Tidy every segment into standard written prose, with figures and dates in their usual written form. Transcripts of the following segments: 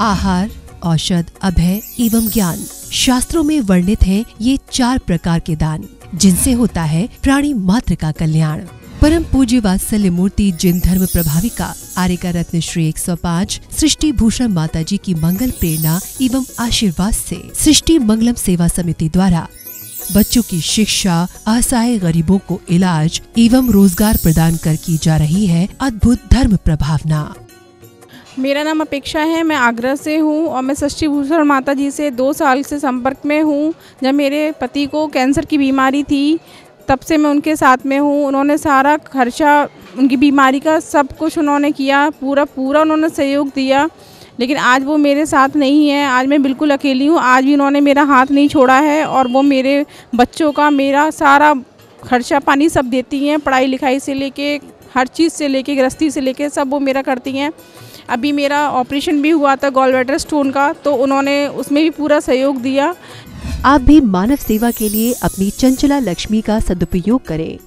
आहार, औषध, अभय एवं ज्ञान। शास्त्रों में वर्णित हैं ये 4 प्रकार के दान, जिनसे होता है प्राणी मात्र का कल्याण। परम पूज्य वात्सल्य मूर्ति जिन धर्म प्रभाविका आर्यका रत्न श्री 105 सृष्टि भूषण माता जी की मंगल प्रेरणा एवं आशीर्वाद से सृष्टि मंगलम सेवा समिति द्वारा बच्चों की शिक्षा, असहाय गरीबों को इलाज एवं रोजगार प्रदान कर की जा रही है अद्भुत धर्म प्रभावना। मेरा नाम अपेक्षा है, मैं आगरा से हूँ और मैं सृष्टि भूषण माता जी से 2 साल से संपर्क में हूँ। जब मेरे पति को कैंसर की बीमारी थी तब से मैं उनके साथ में हूँ। उन्होंने सारा खर्चा उनकी बीमारी का सब कुछ उन्होंने किया, पूरा उन्होंने सहयोग दिया। लेकिन आज वो मेरे साथ नहीं है, आज मैं बिल्कुल अकेली हूँ। आज भी उन्होंने मेरा हाथ नहीं छोड़ा है और वो मेरे बच्चों का मेरा सारा खर्चा पानी सब देती हैं, पढ़ाई लिखाई से लेके हर चीज़ से लेके गृहस्थी से लेके सब वो मेरा करती हैं। अभी मेरा ऑपरेशन भी हुआ था गॉलब्लैडर स्टोन का, तो उन्होंने उसमें भी पूरा सहयोग दिया। आप भी मानव सेवा के लिए अपनी चंचला लक्ष्मी का सदुपयोग करें।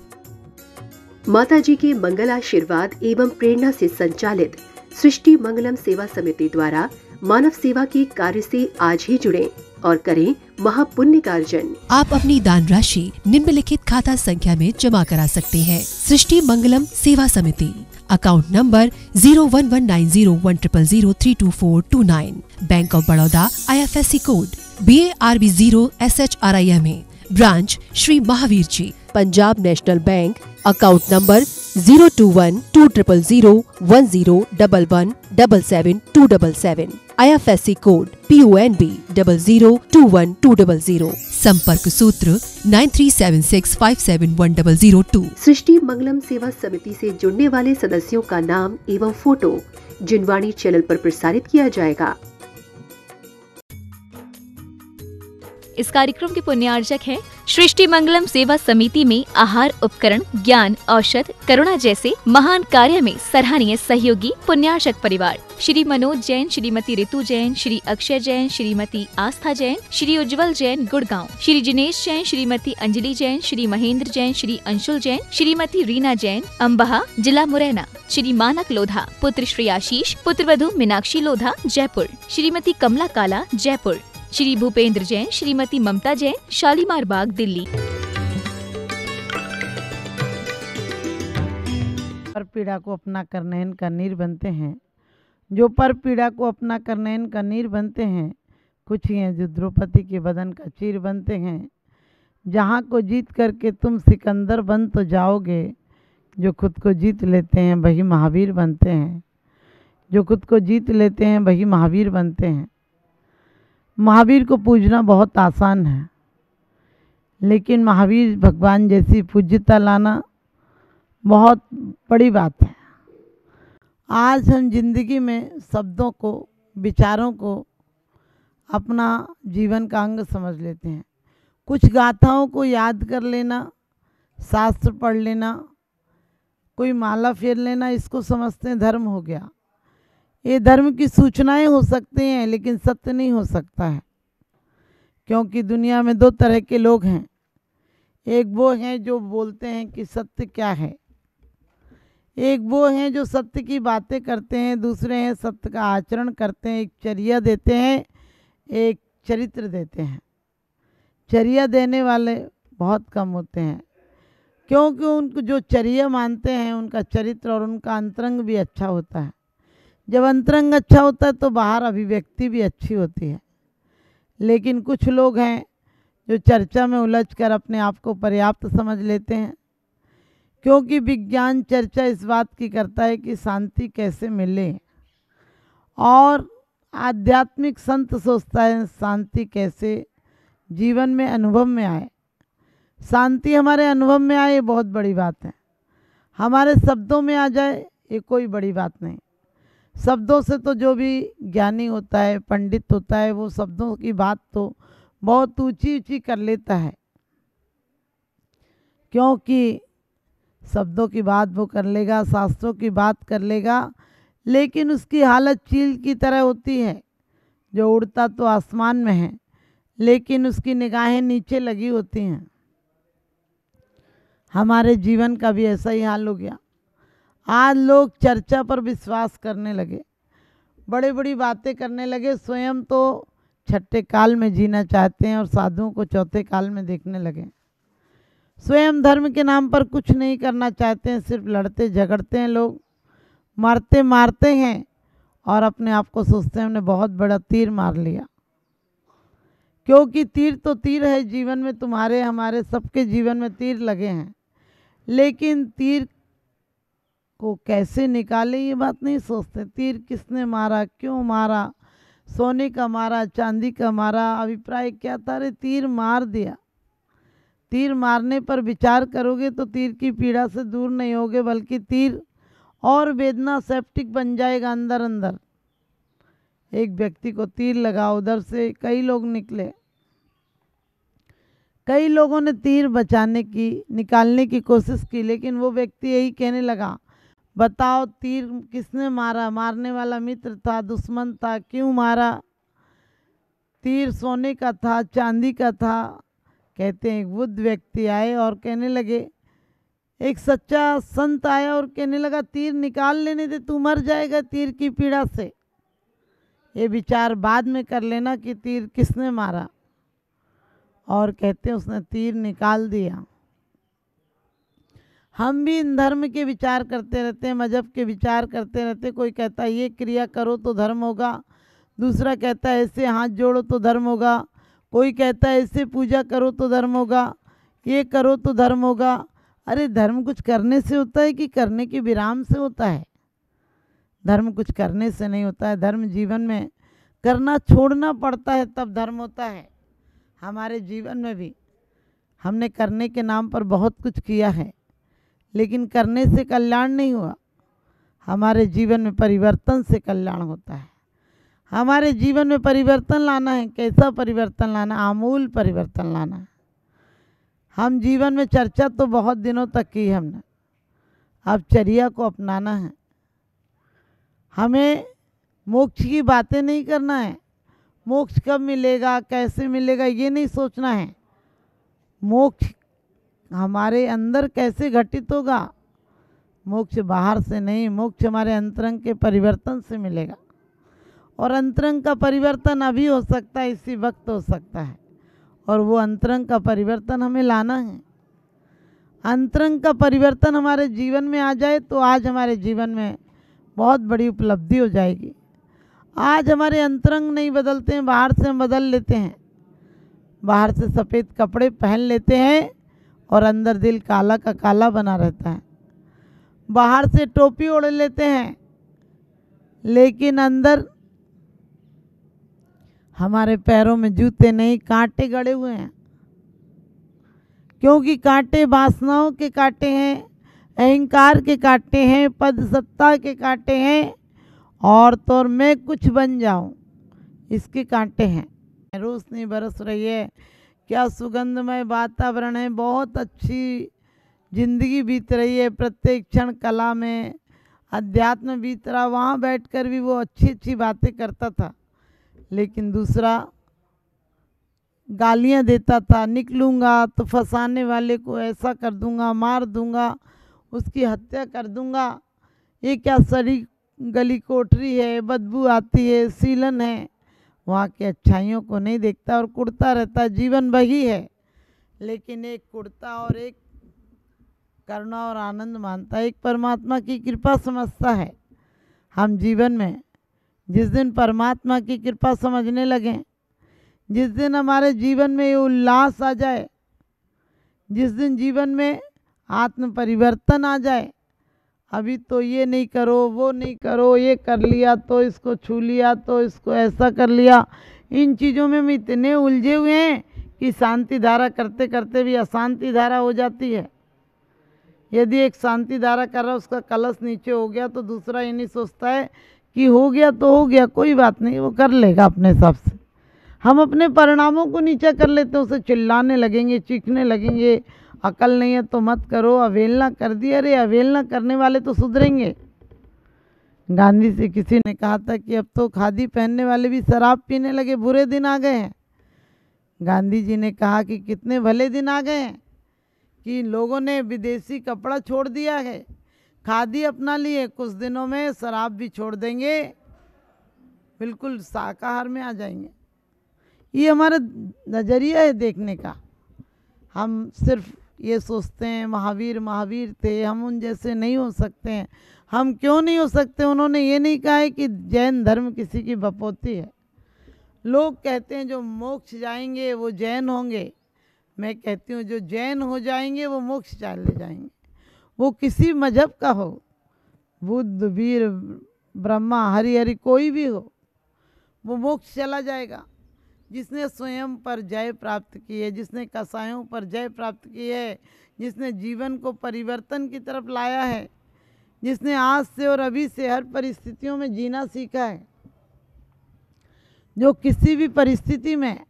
माता जी के मंगल आशीर्वाद एवं प्रेरणा से संचालित सृष्टि मंगलम सेवा समिति द्वारा मानव सेवा के कार्य से आज ही जुड़ें और करें महापुण्य का अर्जन। आप अपनी दान राशि निम्नलिखित खाता संख्या में जमा करा सकते हैं। सृष्टि Mangalam Seva Samiti, account number 01190100032429, bank of Baroda, IFSC code BARB 0 SHRIMA, branch Shri Mahavir ji, Punjab national bank, account number 021200101177 IFSC code PONB 0021200, संपर्क सूत्र 9376571002। सृष्टि मंगलम सेवा समिति से जुड़ने वाले सदस्यों का नाम एवं फोटो जिनवाणी चैनल पर प्रसारित किया जाएगा। इस कार्यक्रम के पुण्यार्जक हैं सृष्टि मंगलम सेवा समिति में आहार उपकरण, ज्ञान, औषध, करुणा जैसे महान कार्य में सराहनीय सहयोगी पुण्यार्जक परिवार श्री मनोज जैन, श्रीमती ऋतु जैन, श्री अक्षय जैन, श्रीमती आस्था जैन, श्री उज्जवल जैन गुड़गांव, श्री जिनेश जैन, श्रीमती अंजलि जैन, श्री महेंद्र जैन, श्री अंशुल जैन, श्रीमती रीना जैन, अम्बहा जिला मुरैना, श्री मानक लोधा, पुत्र श्री आशीष, पुत्रवधू मीनाक्षी लोधा जयपुर, श्रीमती कमला काला जयपुर, श्री भूपेंद्र जैन, श्रीमती ममता जैन, शालीमार बाग दिल्ली। पर पीड़ा को अपना कर नयन का नीर बनते हैं, जो पर पीड़ा को अपना कर नयन का नीर बनते हैं, कुछ ही हैं जो द्रौपदी के बदन का चीर बनते हैं। जहाँ को जीत करके तुम सिकंदर बन तो जाओगे, जो खुद को जीत लेते हैं वही महावीर बनते हैं। जो खुद को जीत लेते हैं वही महावीर बनते हैं। महावीर को पूजना बहुत आसान है, लेकिन महावीर भगवान जैसी पूज्यता लाना बहुत बड़ी बात है। आज हम जिंदगी में शब्दों को, विचारों को अपना जीवन का अंग समझ लेते हैं। कुछ गाथाओं को याद कर लेना, शास्त्र पढ़ लेना, कोई माला फेर लेना, इसको समझते हैं धर्म हो गया। ये धर्म की सूचनाएं हो सकती हैं, लेकिन सत्य नहीं हो सकता है, क्योंकि दुनिया में 2 तरह के लोग हैं। एक वो हैं जो बोलते हैं कि सत्य क्या है, एक वो हैं जो सत्य की बातें करते हैं, दूसरे हैं सत्य का आचरण करते हैं। एक चर्या देते हैं, एक चरित्र देते हैं। चर्या देने वाले बहुत कम होते हैं, क्योंकि उनको जो चर्या मानते हैं उनका चरित्र और उनका अंतरंग भी अच्छा होता है। जब अंतरंग अच्छा होता है तो बाहर अभिव्यक्ति भी अच्छी होती है। लेकिन कुछ लोग हैं जो चर्चा में उलझकर अपने आप को पर्याप्त समझ लेते हैं, क्योंकि विज्ञान चर्चा इस बात की करता है कि शांति कैसे मिले, और आध्यात्मिक संत सोचता है शांति कैसे जीवन में अनुभव में आए। शांति हमारे अनुभव में आए ये बहुत बड़ी बात है, हमारे शब्दों में आ जाए ये कोई बड़ी बात नहीं। शब्दों से तो जो भी ज्ञानी होता है, पंडित होता है, वो शब्दों की बात तो बहुत ऊंची ऊंची कर लेता है, क्योंकि शब्दों की बात वो कर लेगा, शास्त्रों की बात कर लेगा, लेकिन उसकी हालत चील की तरह होती है, जो उड़ता तो आसमान में है लेकिन उसकी निगाहें नीचे लगी होती हैं। हमारे जीवन का भी ऐसा ही हाल हो गया। आज लोग चर्चा पर विश्वास करने लगे। बड़े बड़ी बातें करने लगे, स्वयं तो छठे काल में जीना चाहते हैं और साधुओं को चौथे काल में देखने लगे। स्वयं धर्म के नाम पर कुछ नहीं करना चाहते हैं, सिर्फ लड़ते झगड़ते हैं, लोग मारते मारते हैं और अपने आप को सोचते हैं हमने बहुत बड़ा तीर मार लिया। क्योंकि तीर तो तीर है, जीवन में तुम्हारे हमारे सबके जीवन में तीर लगे हैं, लेकिन तीर को कैसे निकाले ये बात नहीं सोचते। तीर किसने मारा, क्यों मारा, सोने का मारा, चांदी का मारा, अभिप्राय क्या था, अरे तीर मार दिया। तीर मारने पर विचार करोगे तो तीर की पीड़ा से दूर नहीं होगे, बल्कि तीर और वेदना सेप्टिक बन जाएगा अंदर अंदर। एक व्यक्ति को तीर लगा, उधर से कई लोग निकले, कई लोगों ने तीर बचाने की निकालने की कोशिश की, लेकिन वो व्यक्ति यही कहने लगा, बताओ तीर किसने मारा, मारने वाला मित्र था, दुश्मन था, क्यों मारा, तीर सोने का था, चांदी का था। कहते हैं एक बुद्ध व्यक्ति आए और कहने लगे, एक सच्चा संत आया और कहने लगा तीर निकाल लेने दे, तू मर जाएगा तीर की पीड़ा से, ये विचार बाद में कर लेना कि तीर किसने मारा। और कहते हैं उसने तीर निकाल दिया। हम भी इन धर्म के विचार करते रहते हैं, मजहब के विचार करते रहते हैं। कोई कहता है ये क्रिया करो तो धर्म होगा, दूसरा कहता है ऐसे हाथ जोड़ो तो धर्म होगा, कोई कहता है ऐसे पूजा करो तो धर्म होगा, ये करो तो धर्म होगा। अरे धर्म कुछ करने से होता है कि करने के विराम से होता है? धर्म कुछ करने से नहीं होता है, धर्म जीवन में करना छोड़ना पड़ता है तब धर्म होता है। हमारे जीवन में भी हमने करने के नाम पर बहुत कुछ किया है, लेकिन करने से कल्याण नहीं हुआ। हमारे जीवन में परिवर्तन से कल्याण होता है। हमारे जीवन में परिवर्तन लाना है। कैसा परिवर्तन लाना? आमूल परिवर्तन लाना है। हम जीवन में चर्चा तो बहुत दिनों तक की हमने, अब चर्या को अपनाना है। हमें मोक्ष की बातें नहीं करना है, मोक्ष कब मिलेगा कैसे मिलेगा ये नहीं सोचना है। मोक्ष हमारे अंदर कैसे घटित होगा? मोक्ष बाहर से नहीं, मोक्ष हमारे अंतरंग के परिवर्तन से मिलेगा। और अंतरंग का परिवर्तन अभी हो सकता है, इसी वक्त हो सकता है, और वो अंतरंग का परिवर्तन हमें लाना है। अंतरंग का परिवर्तन हमारे जीवन में आ जाए तो आज हमारे जीवन में बहुत बड़ी उपलब्धि हो जाएगी। आज हमारे अंतरंग नहीं बदलते हैं, बाहर से हम बदल लेते हैं। बाहर से सफ़ेद कपड़े पहन लेते हैं और अंदर दिल काला का काला बना रहता है। बाहर से टोपी ओढ़ लेते हैं, लेकिन अंदर हमारे पैरों में जूते नहीं, कांटे गड़े हुए हैं। क्योंकि कांटे वासनाओं के कांटे हैं, अहंकार के कांटे हैं, पद सत्ता के कांटे हैं, और तो और मैं कुछ बन जाऊं इसके कांटे हैं। रोशनी बरस रही है, क्या सुगंधमय वातावरण है, बहुत अच्छी जिंदगी बीत रही है। प्रत्येक क्षण कला में अध्यात्म बीत रहा। वहाँ बैठकर भी वो अच्छी अच्छी बातें करता था, लेकिन दूसरा गालियाँ देता था, निकलूँगा तो फंसाने वाले को ऐसा कर दूँगा, मार दूँगा, उसकी हत्या कर दूँगा। ये क्या सड़ी गली कोठरी है, बदबू आती है, सीलन है। वहाँ की अच्छाइयों को नहीं देखता और कुड़ता रहता। जीवन वही है, लेकिन एक कुड़ता और एक करुणा और आनंद मानता है, एक परमात्मा की कृपा समझता है। हम जीवन में जिस दिन परमात्मा की कृपा समझने लगें, जिस दिन हमारे जीवन में ये उल्लास आ जाए, जिस दिन जीवन में आत्म परिवर्तन आ जाए, अभी तो ये नहीं करो, वो नहीं करो, ये कर लिया तो इसको छू लिया तो इसको ऐसा कर लिया, इन चीज़ों में हम इतने उलझे हुए हैं कि शांति धारा करते करते भी अशांति धारा हो जाती है। यदि एक शांति धारा कर रहा है, उसका कलश नीचे हो गया तो दूसरा ये नहीं सोचता है कि हो गया तो हो गया, कोई बात नहीं, वो कर लेगा अपने हिसाब से। हम अपने परिणामों को नीचा कर लेते हैं, उसे चिल्लाने लगेंगे, चीखने लगेंगे, अकल नहीं है तो मत करो, अवेलना कर दिया। अरे अवेलना करने वाले तो सुधरेंगे। गांधी से किसी ने कहा था कि अब तो खादी पहनने वाले भी शराब पीने लगे, बुरे दिन आ गए हैं। गांधी जी ने कहा कि कितने भले दिन आ गए हैं कि लोगों ने विदेशी कपड़ा छोड़ दिया है, खादी अपना लिए, कुछ दिनों में शराब भी छोड़ देंगे। बिल्कुल शाकाहार में आ जाएंगे। ये हमारा नज़रिया है देखने का। हम सिर्फ ये सोचते हैं महावीर महावीर थे, हम उन जैसे नहीं हो सकते हैं। हम क्यों नहीं हो सकते? उन्होंने ये नहीं कहा है कि जैन धर्म किसी की बपौती है। लोग कहते हैं जो मोक्ष जाएंगे वो जैन होंगे। मैं कहती हूँ जो जैन हो जाएंगे वो मोक्ष चले जाएंगे। वो किसी मजहब का हो, बुद्ध वीर ब्रह्मा हरि हरि कोई भी हो, वो मोक्ष चला जाएगा। जिसने स्वयं पर जय प्राप्त की है, जिसने कसायों पर जय प्राप्त की है, जिसने जीवन को परिवर्तन की तरफ लाया है, जिसने आज से और अभी से हर परिस्थितियों में जीना सीखा है, जो किसी भी परिस्थिति में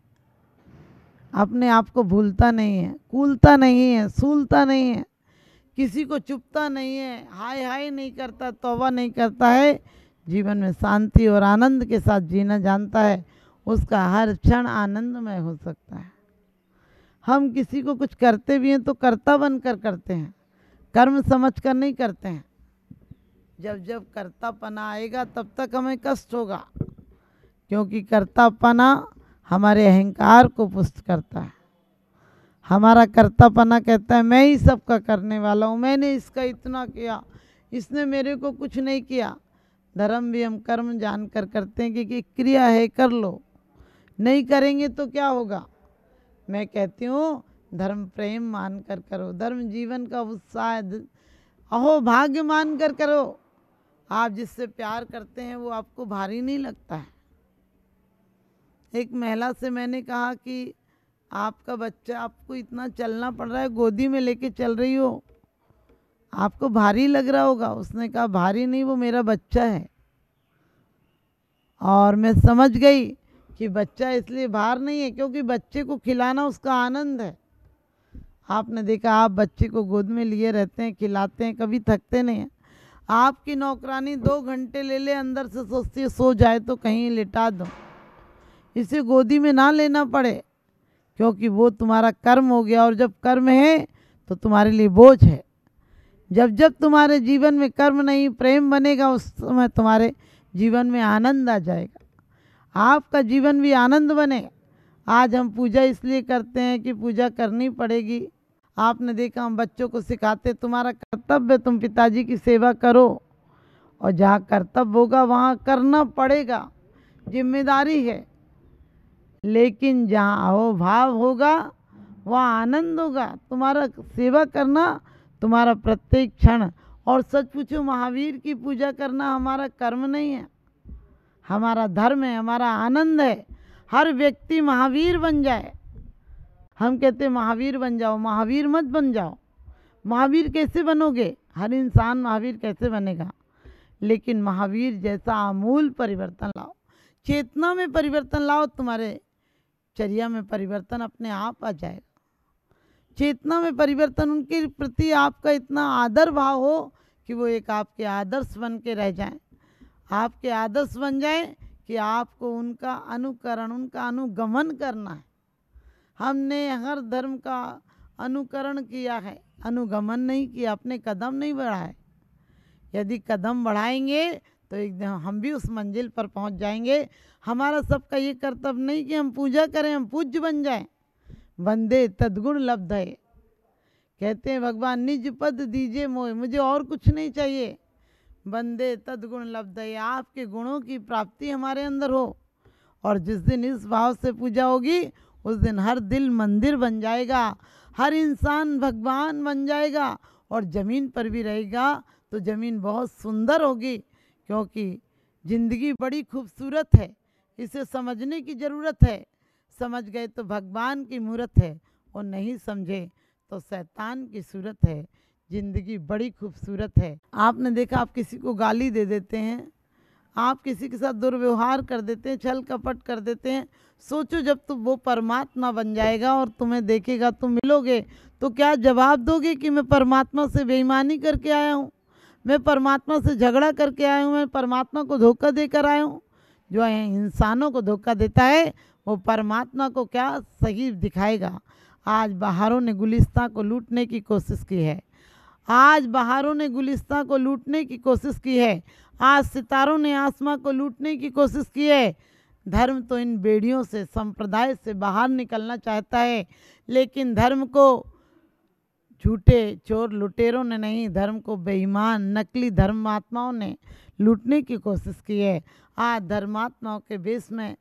अपने आप को भूलता नहीं है, कूलता नहीं है, सूलता नहीं है, किसी को चुपता नहीं है, हाय हाय नहीं करता, तौबा नहीं करता है, जीवन में शांति और आनंद के साथ जीना जानता है, उसका हर क्षण आनंदमय हो सकता है। हम किसी को कुछ करते भी हैं तो कर्ता बनकर करते हैं, कर्म समझकर नहीं करते हैं। जब जब कर्तापना आएगा तब तक हमें कष्ट होगा, क्योंकि कर्तापना हमारे अहंकार को पुष्ट करता है। हमारा कर्तापना कहता है मैं ही सबका करने वाला हूँ, मैंने इसका इतना किया, इसने मेरे को कुछ नहीं किया। धर्म भी हम कर्म जानकर करते हैं कि क्रिया है, कर लो, नहीं करेंगे तो क्या होगा। मैं कहती हूँ धर्म प्रेम मान कर करो, धर्म जीवन का उत्साह, अहो भाग्य मान कर करो। आप जिससे प्यार करते हैं वो आपको भारी नहीं लगता है। एक महिला से मैंने कहा कि आपका बच्चा, आपको इतना चलना पड़ रहा है, गोदी में लेके चल रही हो, आपको भारी लग रहा होगा। उसने कहा भारी नहीं, वो मेरा बच्चा है। और मैं समझ गई कि बच्चा इसलिए भार नहीं है क्योंकि बच्चे को खिलाना उसका आनंद है। आपने देखा, आप बच्चे को गोद में लिए रहते हैं, खिलाते हैं, कभी थकते नहीं हैं। आपकी नौकरानी 2 घंटे ले ले, अंदर से सोचती है सो जाए तो कहीं लिटा दो, इसे गोदी में ना लेना पड़े, क्योंकि वो तुम्हारा कर्म हो गया। और जब कर्म है तो तुम्हारे लिए बोझ है। जब जब तुम्हारे जीवन में कर्म नहीं प्रेम बनेगा, उस समय तुम्हारे जीवन में आनंद आ जाएगा। आपका जीवन भी आनंद बने। आज हम पूजा इसलिए करते हैं कि पूजा करनी पड़ेगी। आपने देखा हम बच्चों को सिखाते, तुम्हारा कर्तव्य तुम पिताजी की सेवा करो, और जहाँ कर्तव्य होगा वहाँ करना पड़ेगा, जिम्मेदारी है। लेकिन जहाँ अहोभाव होगा वहाँ आनंद होगा। तुम्हारा सेवा करना तुम्हारा प्रत्येक क्षण। और सच पूछो, महावीर की पूजा करना हमारा कर्म नहीं है, हमारा धर्म है, हमारा आनंद है। हर व्यक्ति महावीर बन जाए। हम कहते हैं महावीर बन जाओ, महावीर मत बन जाओ। महावीर कैसे बनोगे? हर इंसान महावीर कैसे बनेगा? लेकिन महावीर जैसा आमूल परिवर्तन लाओ, चेतना में परिवर्तन लाओ, तुम्हारे चर्या में परिवर्तन अपने आप आ जाएगा। चेतना में परिवर्तन, उनके प्रति आपका इतना आदर भाव हो कि वो एक आपके आदर्श बन के रह जाएं, आपके आदर्श बन जाएं कि आपको उनका अनुकरण, उनका अनुगमन करना है। हमने हर धर्म का अनुकरण किया है, अनुगमन नहीं किया, अपने कदम नहीं बढ़ाए। यदि कदम बढ़ाएंगे तो एकदम हम भी उस मंजिल पर पहुंच जाएंगे। हमारा सबका ये कर्तव्य नहीं कि हम पूजा करें, हम पूज्य बन जाएं। वंदे तद्गुण लब्ध है, कहते हैं भगवान निज पद दीजिए मोह, मुझे और कुछ नहीं चाहिए। वंदे तद्गुण लब्ध है, आपके गुणों की प्राप्ति हमारे अंदर हो। और जिस दिन इस भाव से पूजा होगी उस दिन हर दिल मंदिर बन जाएगा, हर इंसान भगवान बन जाएगा। और ज़मीन पर भी रहेगा तो ज़मीन बहुत सुंदर होगी, क्योंकि ज़िंदगी बड़ी खूबसूरत है, इसे समझने की ज़रूरत है। समझ गए तो भगवान की मूरत है, और नहीं समझे तो शैतान की सूरत है। ज़िंदगी बड़ी खूबसूरत है। आपने देखा, आप किसी को गाली दे देते हैं, आप किसी के साथ दुर्व्यवहार कर देते हैं, छल कपट कर देते हैं। सोचो जब तो वो परमात्मा बन जाएगा और तुम्हें देखेगा, तुम मिलोगे तो क्या जवाब दोगे कि मैं परमात्मा से बेईमानी करके आया हूँ, मैं परमात्मा से झगड़ा करके आया हूँ, मैं परमात्मा को धोखा देकर आया हूँ? जो इंसानों को धोखा देता है वो परमात्मा को क्या सही दिखाएगा। आज बाहरों ने गुलिस्तान को लूटने की कोशिश की है, आज बहारों ने गुलिस्तां को लूटने की कोशिश की है, आज सितारों ने आसमां को लूटने की कोशिश की है। धर्म तो इन बेड़ियों से, संप्रदाय से बाहर निकलना चाहता है, लेकिन धर्म को झूठे चोर लुटेरों ने नहीं, धर्म को बेईमान नकली धर्मात्माओं ने लूटने की कोशिश की है। आज धर्मात्माओं के बेस में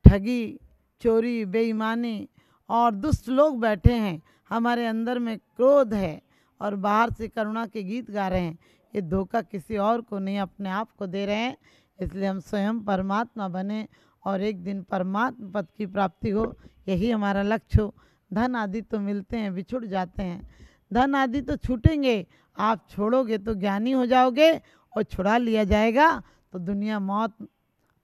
ठगी, चोरी, बेईमानी और दुष्ट लोग बैठे हैं। हमारे अंदर में क्रोध है और बाहर से करुणा के गीत गा रहे हैं। ये धोखा किसी और को नहीं, अपने आप को दे रहे हैं। इसलिए हम स्वयं परमात्मा बने और एक दिन परमात्मा पद की प्राप्ति हो, यही हमारा लक्ष्य हो। धन आदि तो मिलते हैं, बिछुड़ जाते हैं, धन आदि तो छूटेंगे। आप छोड़ोगे तो ज्ञानी हो जाओगे और छुड़ा लिया जाएगा तो दुनिया मौत,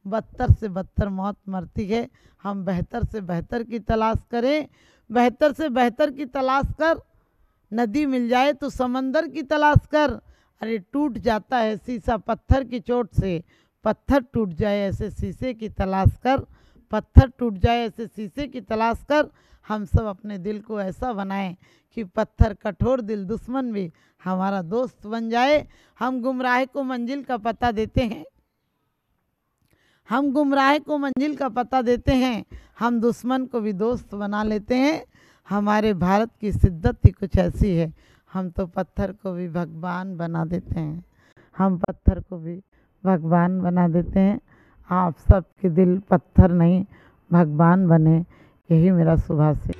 बदतर से बदतर मौत मरती है। हम बेहतर से बेहतर की तलाश करें, बेहतर से बेहतर की तलाश कर। नदी मिल जाए तो समंदर की तलाश कर। अरे टूट जाता है शीशा पत्थर की चोट से, पत्थर टूट जाए ऐसे शीशे की तलाश कर, पत्थर टूट जाए ऐसे शीशे की तलाश कर। हम सब अपने दिल को ऐसा बनाएं कि पत्थर कठोर दिल दुश्मन भी हमारा दोस्त बन जाए। हम गुमराह को मंजिल का पता देते हैं, हम गुमराह को मंजिल का पता देते हैं, हम दुश्मन को भी दोस्त बना लेते हैं। हमारे भारत की शिद्दत ही कुछ ऐसी है, हम तो पत्थर को भी भगवान बना देते हैं, हम पत्थर को भी भगवान बना देते हैं। आप सबके दिल पत्थर नहीं भगवान बने, यही मेरा सुभाष है।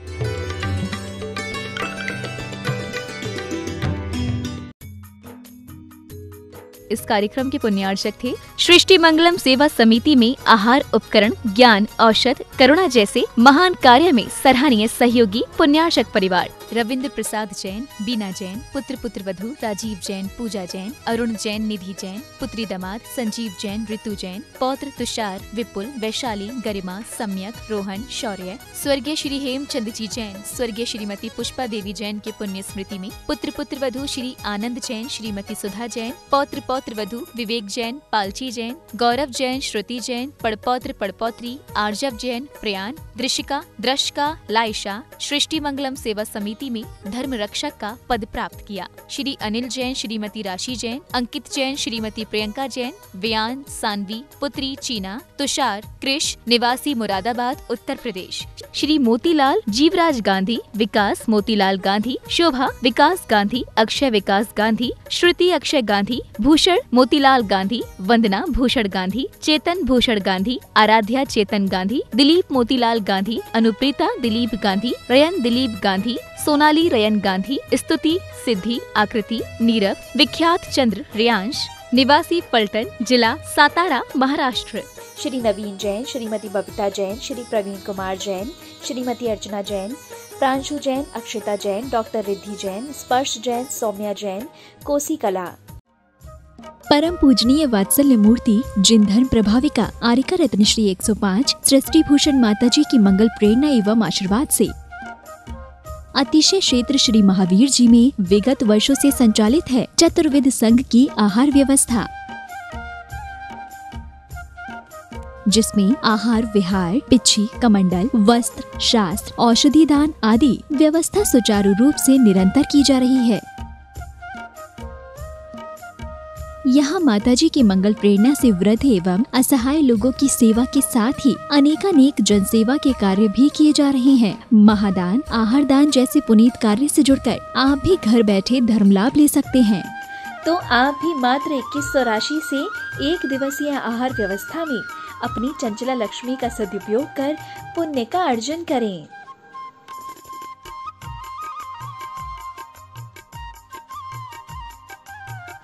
इस कार्यक्रम के पुण्यार्चक थे सृष्टि मंगलम सेवा समिति में आहार उपकरण, ज्ञान, औषध, करुणा जैसे महान कार्य में सराहनीय सहयोगी पुण्यार्चक परिवार रविंद्र प्रसाद जैन, बीना जैन, पुत्र पुत्र वधू राजीव जैन, पूजा जैन, अरुण जैन, निधि जैन, पुत्री दामाद संजीव जैन, ऋतु जैन, पौत्र तुषार, विपुल, वैशाली, गरिमा, सम्यक, रोहन, शौर्य, स्वर्गीय श्री हेमचंद जी जैन, स्वर्गीय श्रीमती पुष्पा देवी जैन के पुण्य स्मृति में पुत्र पुत्र वधू श्री आनंद जैन, श्रीमती सुधा जैन, पौत्र पौत्र वधू विवेक जैन, पालची जैन, गौरव जैन, श्रुति जैन, पड़पौत्र पड़पौत्री आर्जव जैन, प्रयान, दृशिका, द्रशिका, लाइशा सृष्टि मंगलम सेवा समिति में धर्म रक्षक का पद प्राप्त किया। श्री अनिल जैन, श्रीमती राशि जैन, अंकित जैन, श्रीमती प्रियंका जैन, व्यान, सानवी, पुत्री चीना, तुषार, कृष, निवासी मुरादाबाद, उत्तर प्रदेश। श्री मोतीलाल जीवराज गांधी, विकास मोतीलाल गांधी, शोभा विकास गांधी, अक्षय विकास गांधी, श्रुति अक्षय गांधी, भूषण मोतीलाल गांधी, वंदना भूषण गांधी, चेतन भूषण गांधी, आराध्या चेतन गांधी, दिलीप मोतीलाल गांधी, अनुप्रीता दिलीप गांधी, रयन दिलीप गांधी, सोनाली रयन गांधी, स्तुति सिद्धि, आकृति, नीरव, विख्यात चंद्र रियांश, निवासी पलटन, जिला सातारा, महाराष्ट्र। श्री नवीन जैन, श्रीमती बबीता जैन, श्री प्रवीण कुमार जैन, श्रीमती अर्चना जैन, प्रांशु जैन, अक्षिता जैन, डॉक्टर रिद्धि जैन, स्पर्श जैन, सौम्या जैन, कोसी कला। परम पूजनीय वात्सल्य मूर्ति जिन धर्म प्रभाविका आरिका रत्न श्री 105 सृष्टि भूषण माता जी की मंगल प्रेरणा एवं आशीर्वाद से अतिशय क्षेत्र श्री महावीर जी में विगत वर्षों से संचालित है चतुर्विध संघ की आहार व्यवस्था, जिसमें आहार विहार, पिच्छी, कमंडल, वस्त्र, शास्त्र, औषधि दान आदि व्यवस्था सुचारू रूप से निरंतर की जा रही है। यहाँ माताजी की मंगल प्रेरणा से वृद्ध एवं असहाय लोगों की सेवा के साथ ही अनेकानेक जनसेवा के कार्य भी किए जा रहे हैं। महादान, आहार दान जैसे पुनीत कार्य से जुड़कर आप भी घर बैठे धर्म लाभ ले सकते हैं। तो आप भी मात्र 2100 राशि से एक दिवसीय आहार व्यवस्था में अपनी चंचला लक्ष्मी का सदुपयोग कर पुण्य का अर्जन करें।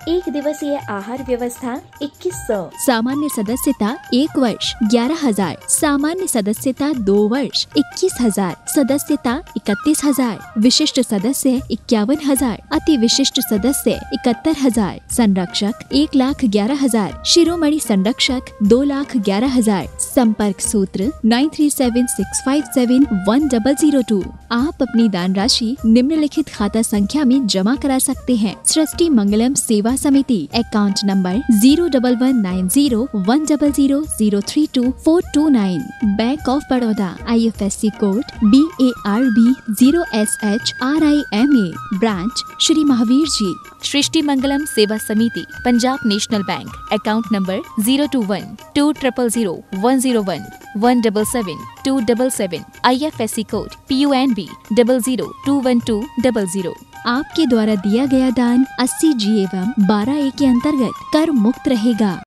एक दिवसीय आहार व्यवस्था 2100। सामान्य सदस्यता 1 वर्ष 11,000, सामान्य सदस्यता 2 वर्ष 21,000, सदस्यता 31,000, विशिष्ट सदस्य 51,000, अति विशिष्ट सदस्य 71,000, संरक्षक 1,11,000, शिरोमणि संरक्षक 2,11,000। संपर्क सूत्र 9376571002। आप अपनी दान राशि निम्नलिखित खाता संख्या में जमा करा सकते हैं। सृष्टि Mangalam Seva Samiti, account number 01190100032 bank of Baroda, IFSC code BARB 0SHRIMA, branch Shri Mahavir ji. Srishti Mangalam Seva Samiti, Punjab national bank, account number 021200101 177 IFSC code PUNB 0021200। आपके द्वारा दिया गया दान 80G एवं 12A के अंतर्गत कर मुक्त रहेगा।